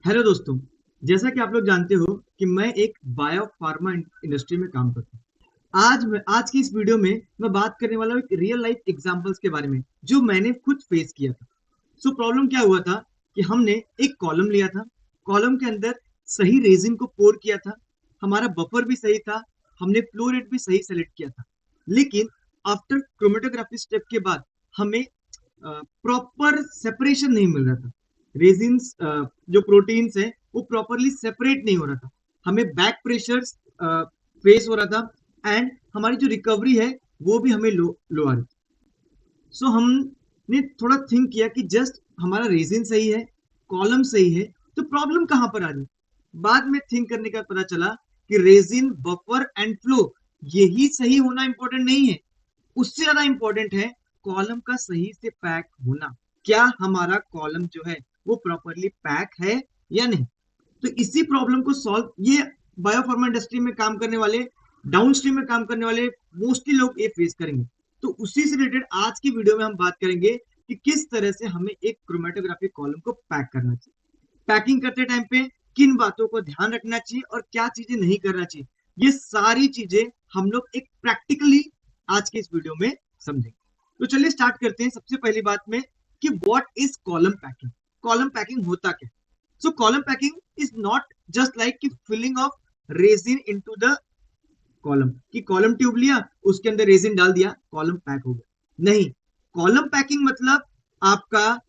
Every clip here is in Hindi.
हेलो दोस्तों। जैसा कि आप लोग जानते हो कि मैं एक बायो फार्मा इंडस्ट्री में काम करता हूँ। आज की इस वीडियो में मैं बात करने वाला हूँ एक रियल लाइफ एग्जांपल्स के बारे में जो मैंने खुद फेस किया था। सो प्रॉब्लम क्या हुआ था कि हमने एक कॉलम लिया था। कॉलम के अंदर सही रेजिन को पोर किया था। हमारा बफर भी सही था। हमने फ्लो रेट भी सही सेलेक्ट किया था। लेकिन आफ्टर क्रोमेटोग्राफी स्टेप के बाद हमें प्रॉपर सेपरेशन नहीं मिल रहा था। रेजिन्स जो प्रोटीन्स है वो प्रॉपरली सेपरेट नहीं हो रहा था। हमें बैक प्रेशर फेस हो रहा था एंड हमारी जो रिकवरी है वो भी हमें लो आ रही थी। सो हमने थोड़ा थिंक किया कि जस्ट हमारा रेजिन सही है, कॉलम सही है, तो प्रॉब्लम कहां पर आ रही। बाद में थिंक करने का पता चला कि रेजिन, बफर एंड फ्लो यही सही होना इंपॉर्टेंट नहीं है। उससे ज्यादा इंपॉर्टेंट है कॉलम का सही से पैक होना। क्या हमारा कॉलम जो है वो प्रॉपरली पैक है या नहीं। तो इसी प्रॉब्लम को सॉल्व ये बायोफार्मा इंडस्ट्री में काम करने वाले, डाउन स्ट्रीम में काम करने वाले मोस्टली लोग ये फेस करेंगे। तो उसी से रिलेटेड आज की वीडियो में हम बात करेंगे कि किस तरह से हमें एक क्रोमेटोग्राफी कॉलम को पैक करना चाहिए। पैकिंग करते टाइम पे किन बातों को ध्यान रखना चाहिए और क्या चीजें नहीं करना चाहिए, ये सारी चीजें हम लोग एक प्रैक्टिकली आज के इस वीडियो में समझेंगे। तो चलिए स्टार्ट करते हैं सबसे पहली बात में कि what is column packing. Column packing होता क्या। So column packing is not just like कि filling of resin into the column, कि कॉलम ट्यूब लिया, उसके अंदर रेजिन डाल दिया, कॉलम पैक हो गया। नहीं, कॉलम पैकिंग मतलब आपका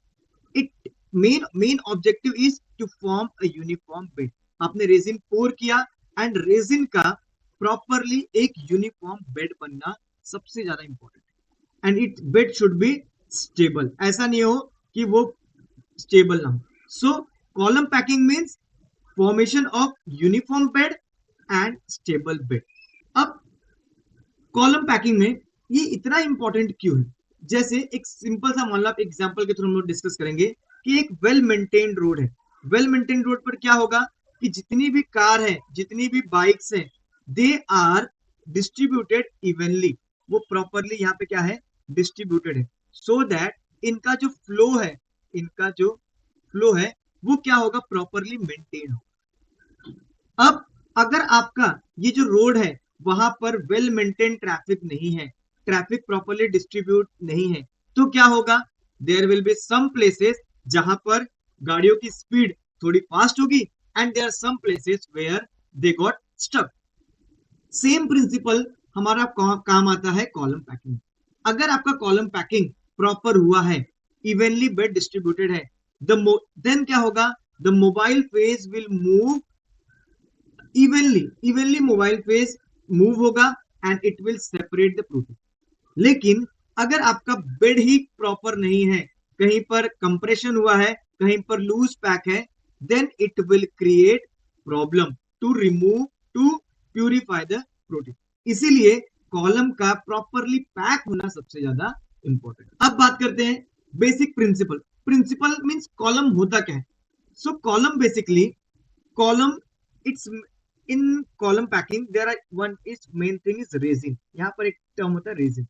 it main objective is to form a uniform bed. आपने रेजिन पोर किया एंड रेजिन का प्रॉपरली एक यूनिफॉर्म बेड बनना सबसे ज्यादा इंपॉर्टेंट है। And it bed should be stable. ऐसा नहीं हो कि वो स्टेबल ना हो। So column packing means formation of uniform bed and stable bed. अब कॉलम पैकिंग में ये इतना इंपॉर्टेंट क्यों है। जैसे एक सिंपल सा मान लो आप एग्जांपल के थ्रू हम लोग डिस्कस करेंगे कि एक वेल मेंटेन्ड रोड है। वेल मेंटेन्ड रोड पर क्या होगा कि जितनी भी कार है, जितनी भी बाइक्स है, दे आर डिस्ट्रीब्यूटेड इवनली। वो प्रॉपरली यहाँ पे क्या है, डिस्ट्रीब्यूटेड है, सो दैट इनका जो फ्लो है, इनका जो फ्लो है वो क्या होगा, प्रॉपरली मेंटेन हो। अब अगर आपका ये जो रोड है वहां पर वेल मेंटेन ट्रैफिक नहीं है, ट्रैफिक प्रॉपरली डिस्ट्रीब्यूट नहीं है, तो क्या होगा, there will be some places जहां पर गाड़ियों की स्पीड थोड़ी फास्ट होगी and there are some places where they got stuck. Same principle हमारा काम आता है कॉलम पैकिंग। अगर आपका कॉलम पैकिंग प्रॉपर हुआ है, इवनली बेड डिस्ट्रीब्यूटेड है, देन क्या होगा, the mobile phase will move evenly mobile phase move होगा and it will separate the protein. लेकिन अगर आपका बेड ही प्रॉपर नहीं है, कहीं पर कंप्रेशन हुआ है, कहीं पर लूज पैक है, then it will create problem to remove, to purify the protein. इसीलिए कॉलम का प्रॉपरली पैक होना सबसे ज्यादा इंपॉर्टेंट। अब बात करते हैं basic principle. Principle means column होता क्या है। So column basically, column it's in column packing there are one is main thing is resin. यहाँ पर एक टर्म होता है resin.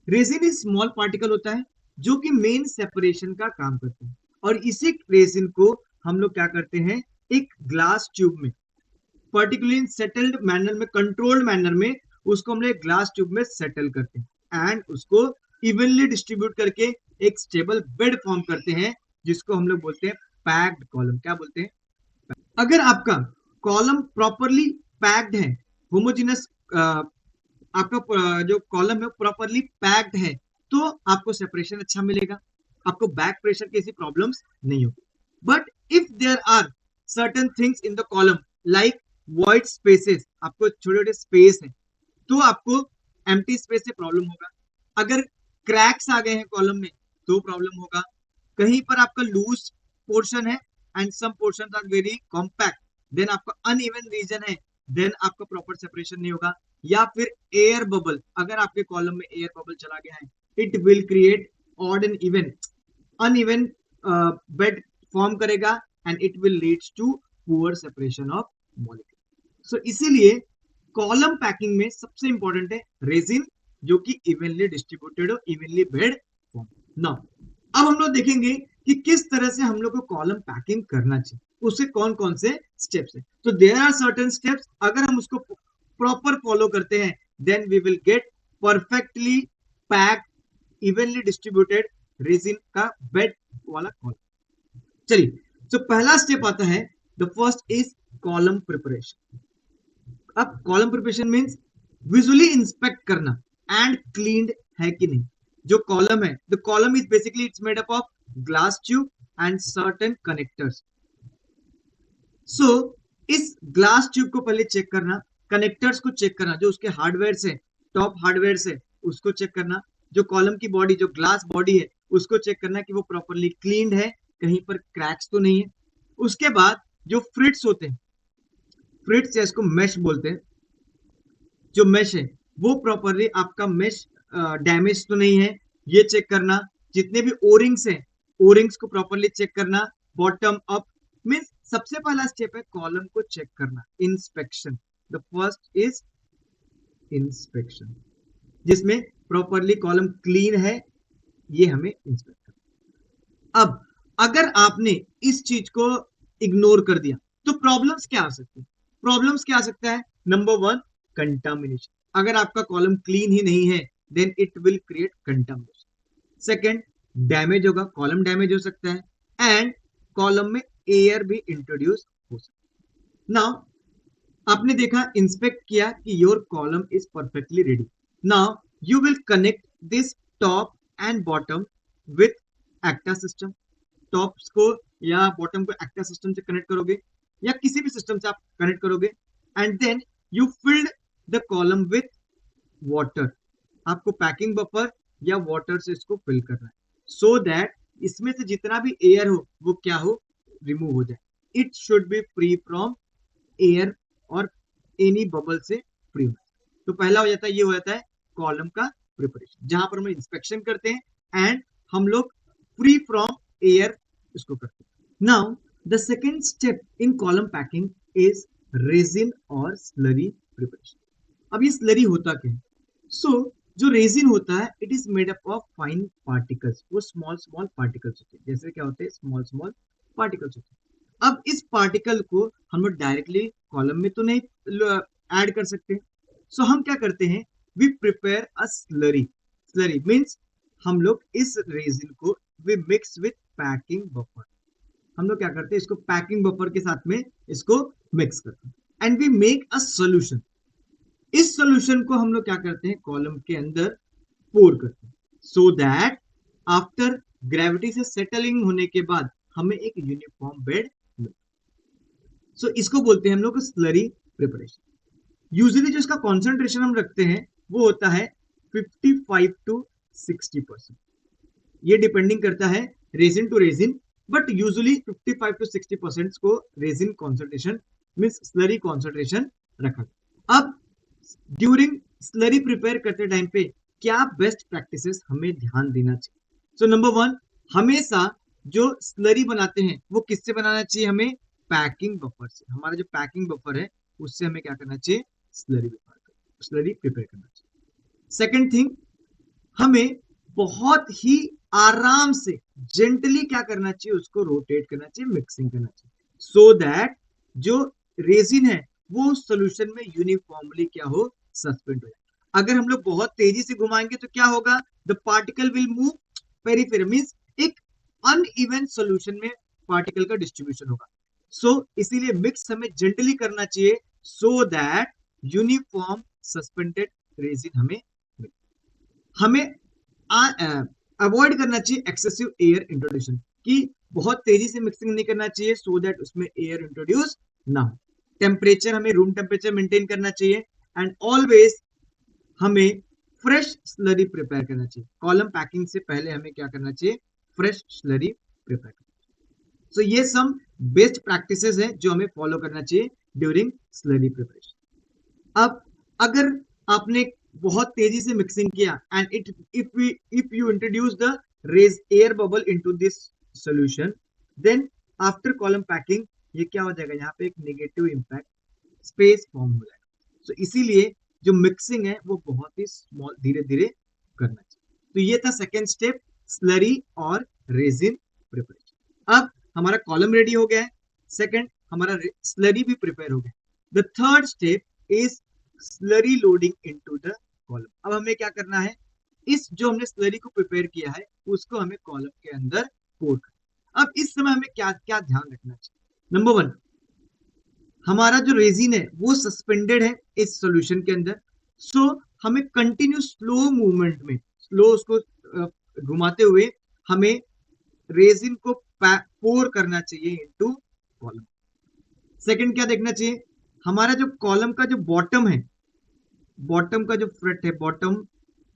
Resin is small particle होता है जो कि मेन सेपरेशन का काम करता है। और इसी रेजिन को हम लोग क्या करते हैं, एक ग्लास ट्यूब में पर्टिकुलरली सेटल्ड मैनर में, कंट्रोल्ड मैनर में उसको हम लोग ग्लास ट्यूब में सेटल करते हैं एंड उसको इवनली डिस्ट्रीब्यूट करके एक स्टेबल बेड फॉर्म करते हैं जिसको हम लोग बोलते हैं पैक्ड कॉलम। क्या बोलते हैं। अगर आपका कॉलम प्रॉपरली पैक्ड है, होमोजिनस, आपका जो कॉलम है प्रॉपरली पैक्ड है, तो आपको सेपरेशन अच्छा मिलेगा, आपको बैक प्रेशर की ऐसी प्रॉब्लम्स नहीं होगी। But if there are certain things in the column like void spaces, आपको छोटे छोटे स्पेस है, तो आपको एम्प्टी स्पेस से प्रॉब्लम होगा। अगर क्रैक्स आ गए हैं कॉलम में तो प्रॉब्लम होगा। कहीं पर आपका लूज पोर्शन है and some portion are very compact, then आपका अनइवन रीजन है, देन आपका प्रॉपर सेपरेशन नहीं होगा। या फिर एयर बबल, अगर आपके कॉलम में एयर बबल चला गया है, it will create odd and even uneven bed form करेगा and it will leads to poor separation of molecule. So इसीलिए कॉलम पैकिंग में सबसे इंपॉर्टेंट है रेजिन, जो कि इवनली डिस्ट्रीब्यूटेड हो, इवनली बेड फॉर्म। नाउ अब हम लोग देखेंगे कि किस तरह से हम लोग को कॉलम पैकिंग करना चाहिए। उसके कौन कौन से स्टेप्स है। तो देयर आर सर्टेन स्टेप्स, अगर हम उसको प्रॉपर फॉलो करते हैं then we will get perfectly packed evenly distributed resin का बेड वाला कॉलम। चलिए, तो पहला स्टेप आता है, the first is column preparation. अब column preparation means visually inspect करना एंड क्लीन्ड है कि नहीं। जो कॉलम है, the column is basically it's made up of glass tube and certain connectors. So इस ग्लास ट्यूब को पहले चेक करना, कनेक्टर्स को चेक करना, जो उसके हार्डवेयर से, टॉप हार्डवेयर से उसको चेक करना, जो कॉलम की बॉडी, जो ग्लास बॉडी है उसको चेक करना कि वो प्रॉपरली क्लीन्ड है, कहीं पर क्रैक्स तो नहीं है। उसके बाद जो फ्रिट्स होते हैं, फ्रिट्स इसको मेश बोलते हैं, जो मेश है वो प्रॉपरली आपका मेश डैमेज तो नहीं है, ये चेक करना। जितने भी ओरिंग्स हैं, ओरिंग्स को प्रॉपरली चेक करना, बॉटम अप। मींस सबसे पहला स्टेप है कॉलम को चेक करना, inspection. The first is inspection, जिसमें प्रॉपरली कॉलम क्लीन है, ये हमें इंस्पेक्ट करना। अब अगर आपने इस चीज को इग्नोर कर दिया तो प्रॉब्लम्स क्या आ सकती है? प्रॉब्लम्स क्या आ सकता है? Number one, contamination. अगर आपका कॉलम क्लीन ही नहीं है then it will create contamination. Second, damage होगा, कॉलम डैमेज हो सकता है, एंड कॉलम में एयर भी इंट्रोड्यूस हो सकता है। नाउ आपने देखा, इंस्पेक्ट किया कि your column is perfectly ready. Now you will connect this top and bottom with AKTA system. Tops को या बॉटम को एक्टा सिस्टम से कनेक्ट करोगे या किसी भी सिस्टम से आप कनेक्ट करोगे, and then you filled the column with water. आपको पैकिंग बफर या वाटर से इसको फिल करना है, सो दैट इसमें से जितना भी एयर हो वो क्या हो, रिमूव हो जाए। It should be free from air और एनी बबल से फ्री हो। तो पहला हो जाता है, ये हो जाता है कॉलम का प्रिपरेशन, जहां पर हम इंस्पेक्शन करते हैं एंड हम लोग फ्री फ्रॉम एयर इसको करते हैं। Now the second step in column packing is resin और स्लरी प्रिपरेशन। अब ये स्लरी होता क्या है? जो रेजिन होता है it is made up of fine particles. वो स्मॉल स्मॉल पार्टिकल्स होते हैं, जैसे क्या होते हैं, स्मॉल स्मॉल पार्टिकल्स होते हैं। अब इस पार्टिकल को हम लोग डायरेक्टली कॉलम में तो नहीं ऐड कर सकते, सो हम क्या करते हैं, we prepare a slurry. Slurry means हम लोग इस रेजिन को we mix with packing buffer. हम लोग क्या करते हैं, इसको पैकिंग बफर के साथ में इसको मिक्स करते हैं and we make a solution. इस सोल्यूशन को हम लोग क्या करते हैं, कॉलम के अंदर पोर करते हैं, सो दैट आफ्टर ग्रेविटी से सेटलिंग होने के बाद हमें एक यूनिफॉर्म बेड मिले। सो इसको बोलते हैं हम लोग स्लरी प्रिपरेशन। यूजुअली जो इसका कॉन्सेंट्रेशन हम रखते हैं वो होता है 55 to 60%। ये डिपेंडिंग करता है resin to resin, but usually 55 to 60% को resin concentration means slurry concentration रखा। अब ड्यूरिंग स्लरी प्रिपेयर करते टाइम पे क्या बेस्ट प्रैक्टिसेस हमें ध्यान देना चाहिए? सो नंबर वन, हमेशा जो स्लरी बनाते हैं वो किससे बनाना चाहिए, हमें पैकिंग बफर से। हमारा जो पैकिंग बफर है उससे हमें क्या करना चाहिए, स्लरी प्रिपेयर करना चाहिए। सेकेंड थिंग, हमें बहुत ही आराम से जेंटली क्या करना चाहिए, उसको रोटेट करना चाहिए, मिक्सिंग करना चाहिए, सो दैट जो रेजिन है वो सोल्यूशन में यूनिफॉर्मली क्या हो, सस्पेंड हो जाए। अगर हम लोग बहुत तेजी से घुमाएंगे तो क्या होगा, the particle will move peripheral, means एक अनइवन सोल्यूशन में पार्टिकल का डिस्ट्रीब्यूशन होगा। इसीलिए मिक्स हमें जेंटली करना चाहिए, so that uniform suspended resin हमें अवॉइड करना चाहिए एक्सेसिव एयर इंट्रोड्यूशन, कि बहुत तेजी से मिक्सिंग नहीं करना चाहिए, सो दैट उसमें एयर इंट्रोड्यूस ना हो। टेम्परेचर हमें रूम टेम्परेचर मेंटेन करना चाहिए, एंड ऑलवेज हमें फ्रेश स्लरी प्रिपेयर करना चाहिए। कॉलम पैकिंग से पहले हमें क्या करना चाहिए, फ्रेश स्लरी प्रिपेयर करना चाहिए। सो ये सम बेस्ट प्रैक्टिसेस है जो हमें फॉलो करना चाहिए ड्यूरिंग स्लरी प्रिपरेशन। अब अगर आपने बहुत तेजी से मिक्सिंग किया and if you introduce the rage air bubble into this solution, then after column packing ये क्या हो जाएगा, यहाँ पे एक नेगेटिव इंपैक्ट स्पेस फॉर्म हो जाएगा। सो इसीलिए जो मिक्सिंग है वो बहुत ही स्मॉल, धीरे धीरे करना चाहिए। तो ये था सेकेंड स्टेप, स्लरी और रेजिन प्रिपरेशन। अब हमारा कॉलम रेडी हो गया है, सेकंड हमारा स्लरी भी प्रिपेयर हो गया। The third step is slurry loading into the column. अब हमें क्या करना है, इस जो हमने स्लरी को प्रिपेयर किया है उसको हमें कॉलम के अंदर पोर करना। अब इस समय हमें क्या क्या ध्यान रखना चाहिए। नंबर वन, हमारा जो रेजिन है वो सस्पेंडेड है इस सॉल्यूशन के अंदर। सो हमें कंटिन्यू स्लो मूवमेंट में, स्लो उसको घुमाते हुए हमें रेजिन को पोर करना चाहिए इनटू कॉलम। सेकंड क्या देखना चाहिए, हमारा जो कॉलम का जो बॉटम है, बॉटम का जो फ्रंट है, बॉटम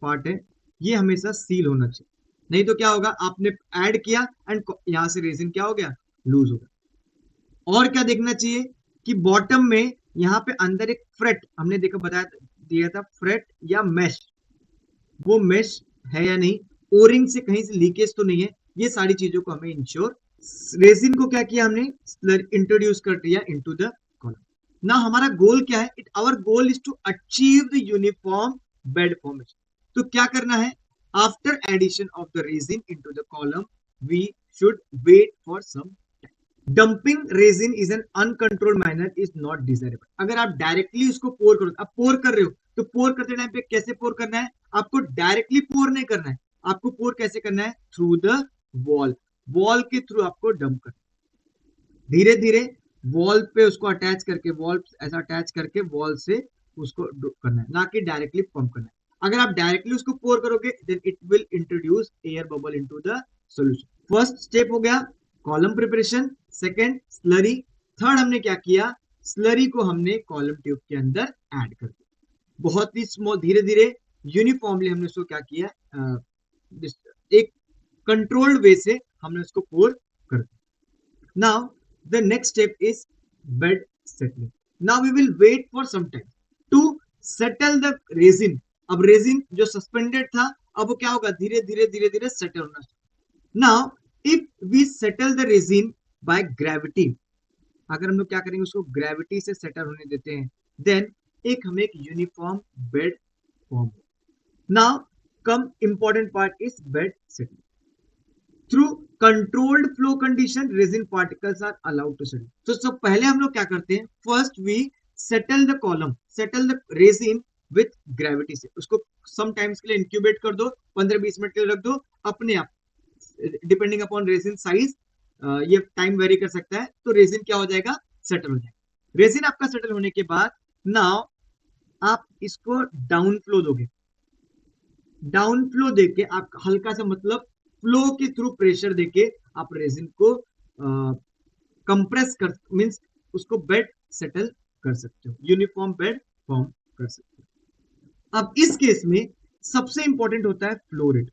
पार्ट है, ये हमेशा सील होना चाहिए। नहीं तो क्या होगा, आपने ऐड किया एंड यहां से रेजिन क्या हो गया, लूज हो गया। और क्या देखना चाहिए कि बॉटम में यहाँ पे अंदर एक फ्रेट हमने देखा बताया दिया था, फ्रेट या मैश, वो मैश है या नहीं, ओरिंग से कहीं से लीकेज तो नहीं है, ये सारी चीजों को हमें इंश्योर। रेजिन को क्या किया हमने, इंट्रोड्यूस कर दिया इनटू द कॉलम। ना हमारा गोल क्या है, our goal is to achieve the uniform bed formation. तो क्या करना है, after addition of the resin into the column we should wait for some. Dumping resin is an uncontrolled manner is not desirable. अगर आप डायरेक्टली उसको पोर करो, आप पोर कर रहे हो तो पोर करते टाइम पे कैसे पोर करना है, आपको डायरेक्टली पोर नहीं करना है, आपको पोर कैसे करना है, थ्रू द वॉल, वॉल के थ्रू आपको डंप करना है। धीरे धीरे वॉल पे उसको अटैच करके, वॉल ऐसा अटैच करके वॉल से उसको करना है, ना कि डायरेक्टली पंप करना है। अगर आप डायरेक्टली उसको पोर करोगे then it will introduce air bubble into the solution. First step हो गया column preparation, second slurry, third हमने क्या किया, स्लरी को हमने कॉलम ट्यूब के अंदर ऐड कर दिया। बहुत ही स्मॉल, धीरे धीरे यूनिफॉर्मली हमने उसको क्या किया, एक कंट्रोल्ड वे से हमने उसको पोर कर दिया। Now the next step is bed settling. Now we will wait for some time to settle the resin. अब रेजिन जो सस्पेंडेड था, अब वो क्या होगा, धीरे धीरे धीरे धीरे सेटल होना। Now if we settle the resin by gravity, अगर हम लोग क्या करेंगे, उसको ग्रेविटी से सेटल होने देते हैं, देन एक हमें एक uniform bed form. Now come important part is bed settling. Through controlled flow condition resin particles are allowed to settle. तो सब पहले हम लोग क्या करते हैं, first we settle the column, settle the resin with gravity से, उसको सम टाइम्स के लिए इंक्यूबेट कर दो, 15-20 मिनट के लिए रख दो, अपने आप डिपेंडिंग अपॉन रेजिन साइज ये टाइम वेरी कर सकता है, तो रेजिन क्या हो जाएगा, सेटल हो जाएगा। रेजिन आपका सेटल होने के बाद नाउ आप इसको डाउन फ्लो दोगे, डाउन फ्लो देके आप हल्का सा, मतलब फ्लो के थ्रू प्रेशर देके आप रेजिन को कंप्रेस कर, मींस उसको बेड सेटल कर सकते हो, यूनिफॉर्म बेड फॉर्म कर सकते हो। अब इस केस में सबसे इंपॉर्टेंट होता है फ्लो रेट।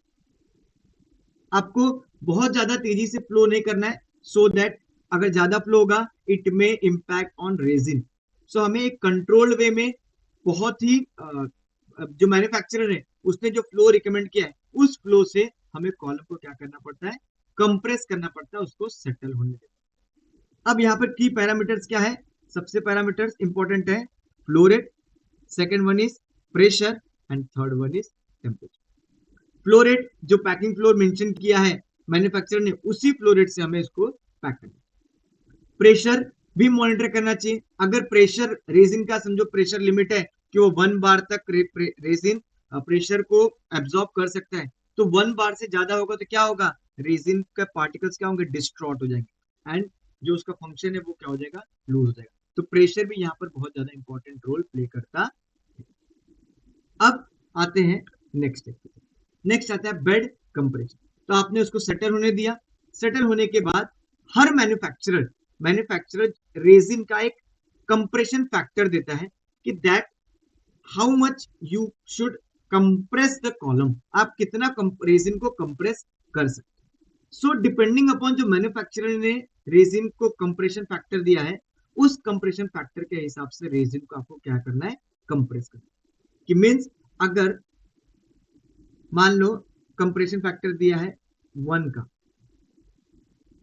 आपको बहुत ज्यादा तेजी से फ्लो नहीं करना है, सो दैट अगर ज्यादा फ्लो होगा it may impact on resin. So हमें एक कंट्रोल्ड वे में, बहुत ही जो मैन्युफैक्चरर है उसने जो फ्लो रिकमेंड किया है उस फ्लो से हमें कॉलम को क्या करना पड़ता है, कंप्रेस करना पड़ता है, उसको सेटल होने देना। अब यहाँ पर की पैरामीटर्स क्या है, सबसे पैरामीटर्स इंपॉर्टेंट है flow rate, second one is pressure and third one is temperature. Flow rate जो पैकिंग फ्लोर मेंशन किया है मैन्युफैक्चरर ने, उसी फ्लो रेट से हमें इसको पैक करना। प्रेशर भी मॉनिटर करना चाहिए, अगर प्रेशर रेजिन का समझो प्रेशर लिमिट है कि वो 1 बार तक रेजिन प्रेशर को एब्जॉर्ब कर सकता है, तो 1 बार से ज्यादा होगा तो क्या होगा, रेजिन का पार्टिकल्स क्या होंगे, डिस्ट्रॉट हो जाएंगे एंड जो उसका फंक्शन है वो क्या हो जाएगा, लूज हो जाएगा। तो प्रेशर भी यहाँ पर बहुत ज्यादा इंपॉर्टेंट रोल प्ले करता है। अब आते हैं नेक्स्ट स्टेप, नेक्स्ट आता है बेड कंप्रेशन। तो आपने उसको सेटल होने दिया, सेटल होने के बाद हर मैन्युफैक्चरर रेजिन का एक कंप्रेशन फैक्टर देता है कि that how much you should compress the column, आप कितना रेजिन को कंप्रेस कर सकते हैं। सो डिपेंडिंग अपॉन जो मैन्युफैक्चरर ने रेजिन को कंप्रेशन फैक्टर दिया है, उस कंप्रेशन फैक्टर के हिसाब से रेजिन को आपको क्या करना है, कंप्रेस करना है। कि मींस अगर मान लो कंप्रेशन फैक्टर दिया है 1 का,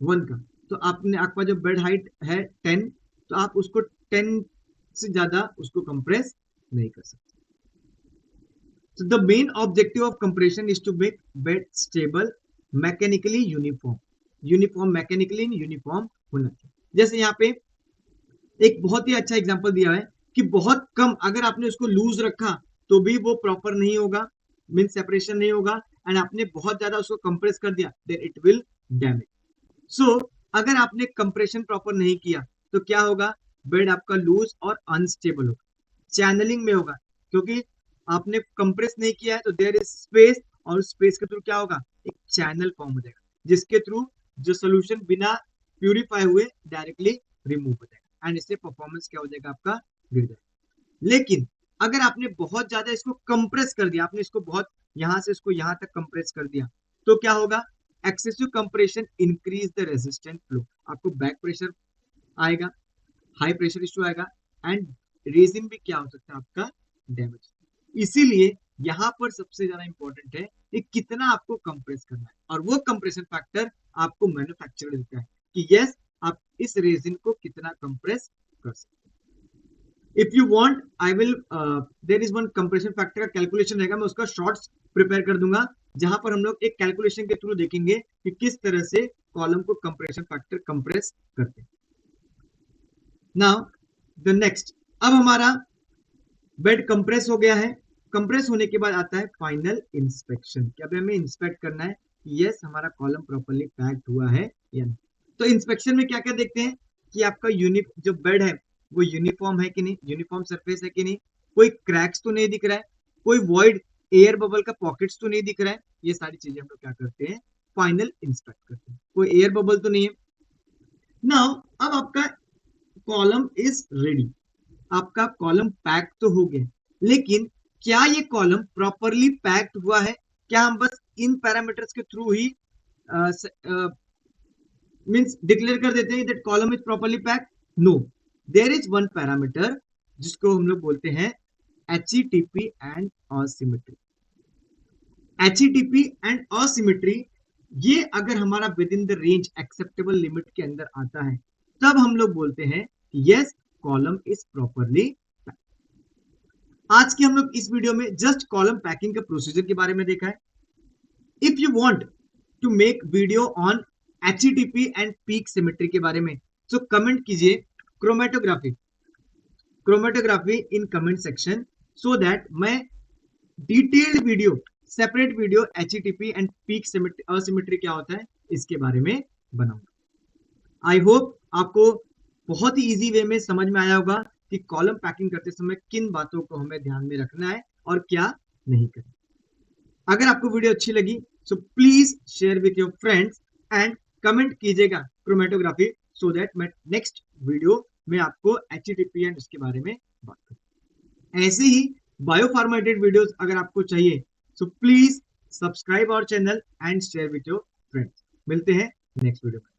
1 का, तो आपने, आपका जो बेड हाइट है 10, तो आप उसको 10 से ज्यादा उसको कंप्रेस नहीं कर सकते। So the main objective of compression is to make bed stable, mechanically uniform, mechanically uniform होना चाहिए। जैसे यहाँ पे एक बहुत ही अच्छा एग्जांपल दिया है कि बहुत कम अगर आपने उसको लूज रखा तो भी वो प्रॉपर नहीं होगा, मीन सेपरेशन नहीं होगा, एंड आपने बहुत ज्यादा उसको कंप्रेस कर दिया देन इट विल डैमेज। सो अगर आपने कंप्रेशन प्रॉपर नहीं किया तो क्या होगा, बेड आपका लूज और अनस्टेबल होगा, चैनलिंग में होगा, क्योंकि आपने कंप्रेस नहीं किया है तो देयर इज स्पेस, और स्पेस के थ्रू क्या होगा, एक चैनल फॉर्म हो जाएगा जिसके थ्रू जो सोल्यूशन बिना प्यूरिफाई हुए डायरेक्टली रिमूव हो जाएगा, एंड इससे परफॉर्मेंस क्या हो जाएगा, आपका गिर जाएगा। लेकिन अगर आपने बहुत ज्यादा इसको कंप्रेस कर दिया, आपने इसको बहुत यहां से इसको यहां तक कंप्रेस कर दिया, तो क्या होगा, excessive compression increase the resistant flow, आपको बैक प्रेशर आएगा, हाई प्रेशर इश्यू आएगा, एंड रेजिन भी क्या हो सकता है, आपका डैमेज। इसीलिए यहां पर सबसे ज्यादा इंपॉर्टेंट है कि कितना आपको कंप्रेस करना है, और वो कंप्रेशन फैक्टर आपको मैन्युफैक्चरर देता है कि यस आप इस रेजिन को कितना कंप्रेस कर सकते हैं। If you want I will there is one compression factor का कैलकुलेशन रहेगा, मैं उसका शॉर्ट्स प्रिपेयर कर दूंगा जहां पर हम लोग एक कैलकुलेशन के थ्रू देखेंगे कि किस तरह से कॉलम को कंप्रेशन फैक्टर कंप्रेस करते हैं। नाउ द नेक्स्ट, अब हमारा बेड कंप्रेस हो गया है, कंप्रेस होने के बाद आता है फाइनल इंस्पेक्शन, कि अब हमें इंस्पेक्ट करना है कि यस हमारा कॉलम प्रॉपर्ली पैक्ड हुआ है या नहीं। तो इंस्पेक्शन में क्या क्या देखते हैं कि आपका जो बेड है वो यूनिफॉर्म है कि नहीं, यूनिफॉर्म सरफेस है कि नहीं, कोई क्रैक्स तो नहीं दिख रहा है, कोई वॉइड एयर बबल का पॉकेट्स तो नहीं दिख रहा है, ये सारी चीजें हम लोग क्या करते हैं, फाइनल इंस्पेक्ट करते हैं, कोई एयर बबल तो नहीं है। नाउ अब आपका कॉलम इज रेडी, आपका कॉलम पैक तो हो गया, लेकिन क्या ये कॉलम प्रॉपरली पैक्ड हुआ है, क्या हम बस इन पैरामीटर्स के थ्रू ही मींस डिक्लेयर कर देते हैं that column is properly packed? No, there is one parameter जिसको हम लोग बोलते हैं HETP and asymmetry. HETP and asymmetry, ये अगर हमारा within the range acceptable limit के अंदर आता है तब हम लोग बोलते हैं यस कॉलम इज प्रॉपरली। आज की हम लोग इस वीडियो में जस्ट कॉलम पैकिंग के प्रोसीजर के बारे में देखा है। If you want to make video on HETP and peak symmetry के बारे में, सो कमेंट कीजिए chromatography, chromatography in comment section, so that मैं detailed video, separate video HETP and peak asymmetry क्या होता है इसके बारे में बनाऊंगा। आई होप आपको बहुत ही इजी वे में समझ में आया होगा कि कॉलम पैकिंग करते समय किन बातों को हमें ध्यान में रखना है और क्या नहीं करना। अगर आपको वीडियो अच्छी लगी so please share with your friends and comment कीजिएगा क्रोमेटोग्राफी, सो दैट मैं नेक्स्ट वीडियो में आपको HETP एंड इसके बारे में बात करूं। ऐसे ही बायोफार्मेटेड वीडियोस अगर आपको चाहिए so please subscribe our channel and share with your friends. मिलते हैं नेक्स्ट वीडियो में।